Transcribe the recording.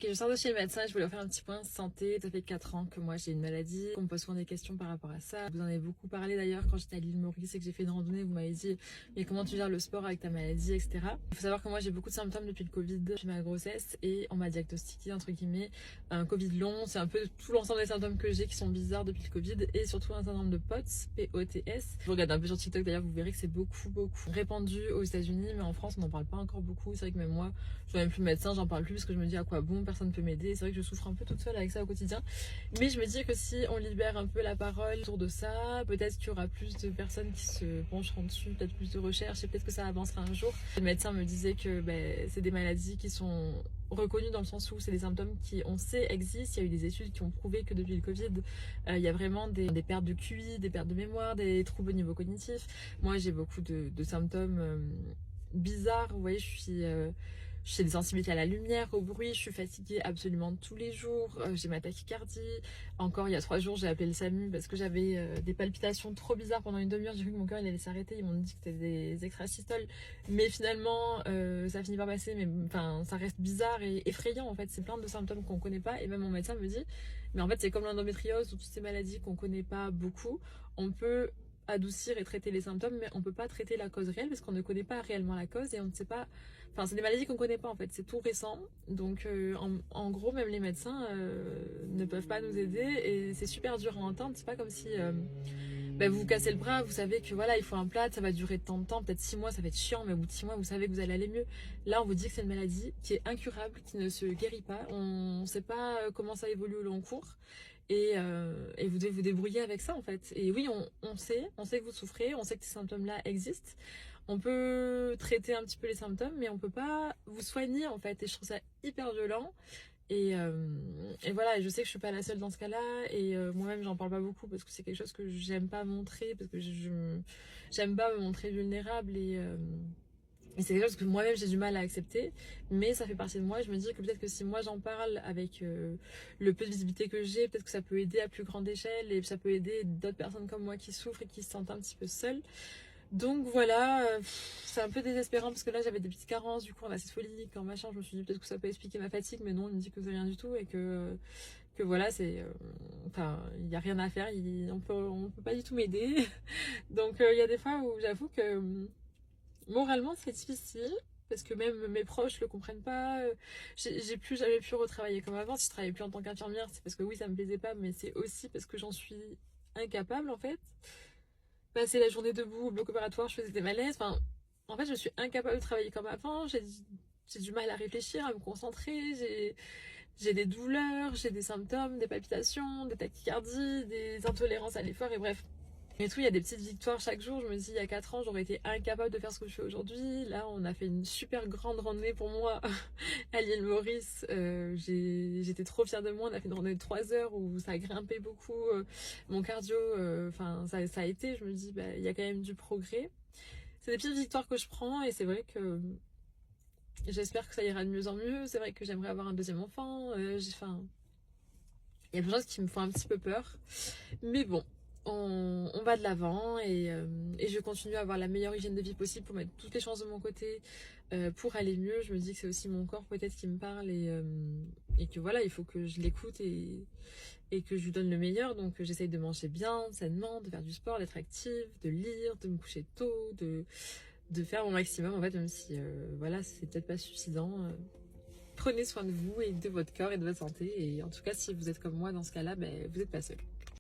Ok, je sors de chez le médecin, je voulais faire un petit point santé. Ça fait 4 ans que moi j'ai une maladie. On me pose souvent des questions par rapport à ça. Vous en avez beaucoup parlé d'ailleurs quand j'étais à l'île Maurice et que j'ai fait une randonnée. Vous m'avez dit mais comment tu gères le sport avec ta maladie, etc. Il faut savoir que moi j'ai beaucoup de symptômes depuis le Covid, depuis ma grossesse, et on m'a diagnostiqué entre guillemets un Covid long. C'est un peu tout l'ensemble des symptômes que j'ai qui sont bizarres depuis le Covid, et surtout un syndrome de POTS, P-O-T-S. Je regarde un peu sur TikTok d'ailleurs, vous verrez que c'est beaucoup répandu aux États-Unis, mais en France on n'en parle pas encore beaucoup. C'est vrai que même moi, je vois même plus le médecin, j'en parle plus parce que je me dis à quoi bon, personne ne peut m'aider. C'est vrai que je souffre un peu toute seule avec ça au quotidien. Mais je me dis que si on libère un peu la parole autour de ça, peut-être qu'il y aura plus de personnes qui se pencheront dessus, peut-être plus de recherches, et peut-être que ça avancera un jour. Le médecin me disait que c'est des maladies qui sont reconnues dans le sens où c'est des symptômes qui, on sait, existent. Il y a eu des études qui ont prouvé que depuis le Covid, il y a vraiment des pertes de QI, des pertes de mémoire, des troubles au niveau cognitif. Moi, j'ai beaucoup de symptômes bizarres. Vous voyez, j'ai des sensibilités à la lumière, au bruit, je suis fatiguée absolument tous les jours, j'ai ma tachycardie. Encore il y a 3 jours, j'ai appelé le SAMU parce que j'avais des palpitations trop bizarres pendant une demi-heure. J'ai cru que mon cœur il allait s'arrêter. Ils m'ont dit que c'était des extrasystoles, mais finalement ça finit par passer. Mais enfin, ça reste bizarre et effrayant en fait. C'est plein de symptômes qu'on connaît pas, et même mon médecin me dit, mais en fait c'est comme l'endométriose ou toutes ces maladies qu'on connaît pas beaucoup. On peut adoucir et traiter les symptômes, mais on peut pas traiter la cause réelle parce qu'on ne connaît pas réellement la cause, et on ne sait pas. Enfin, c'est des maladies qu'on connaît pas en fait, c'est tout récent. Donc en gros, même les médecins ne peuvent pas nous aider, et c'est super dur à entendre. C'est pas comme si vous vous cassez le bras, vous savez que voilà, il faut un plat, ça va durer tant de temps, peut-être 6 mois, ça va être chiant, mais au bout de 6 mois, vous savez que vous allez aller mieux. Là, on vous dit que c'est une maladie qui est incurable, qui ne se guérit pas. On ne sait pas comment ça évolue au long cours. Et vous devez vous débrouiller avec ça en fait. Et oui, on sait que vous souffrez, on sait que ces symptômes-là existent. On peut traiter un petit peu les symptômes, mais on peut pas vous soigner en fait. Et je trouve ça hyper violent. Et voilà, et je sais que je suis pas la seule dans ce cas-là. Et moi-même, j'en parle pas beaucoup parce que c'est quelque chose que j'aime pas montrer, parce que j'aime pas me montrer vulnérable. Et c'est quelque chose que moi-même j'ai du mal à accepter, mais ça fait partie de moi. Je me dis que peut-être que si moi j'en parle avec le peu de visibilité que j'ai, peut-être que ça peut aider à plus grande échelle, et ça peut aider d'autres personnes comme moi qui souffrent et qui se sentent un petit peu seules. Donc voilà, c'est un peu désespérant parce que là j'avais des petites carences du coup en acide folique, en machin. Je me suis dit peut-être que ça peut expliquer ma fatigue, mais non, il me dit que c'est rien du tout, et que voilà, enfin, il n'y a rien à faire, on peut pas du tout m'aider. Donc il y a des fois où j'avoue que moralement c'est difficile, parce que même mes proches le comprennent pas. J'ai plus jamais pu retravailler comme avant. Si je travaillais plus en tant qu'infirmière, c'est parce que oui, ça me plaisait pas, mais c'est aussi parce que j'en suis incapable en fait. Passer la journée debout au bloc opératoire, je faisais des malaises. Enfin, en fait, je suis incapable de travailler comme avant. J'ai du mal à réfléchir, à me concentrer. J'ai des douleurs, j'ai des symptômes, des palpitations, des tachycardies, des intolérances à l'effort, et bref. Et tout, il y a des petites victoires chaque jour. Je me dis, il y a 4 ans, j'aurais été incapable de faire ce que je fais aujourd'hui. Là, on a fait une super grande randonnée pour moi à l'île Maurice. J'étais trop fière de moi. On a fait une randonnée de 3 heures où ça a grimpé beaucoup. Mon cardio, enfin, ça a été. Je me dis, il y a quand même du progrès. C'est des petites victoires que je prends, et c'est vrai que j'espère que ça ira de mieux en mieux. C'est vrai que j'aimerais avoir un deuxième enfant. Enfin, il y a plein de choses qui me font un petit peu peur. Mais bon, on va de l'avant, et je continue à avoir la meilleure hygiène de vie possible pour mettre toutes les chances de mon côté pour aller mieux. Je me dis que c'est aussi mon corps peut-être qui me parle, et que voilà, il faut que je l'écoute, et que je lui donne le meilleur. Donc j'essaye de manger bien, sainement, de faire du sport, d'être active, de lire, de me coucher tôt, de faire mon maximum en fait, même si voilà, c'est peut-être pas suffisant. Prenez soin de vous et de votre corps et de votre santé, et en tout cas si vous êtes comme moi dans ce cas-là, vous n'êtes pas seul.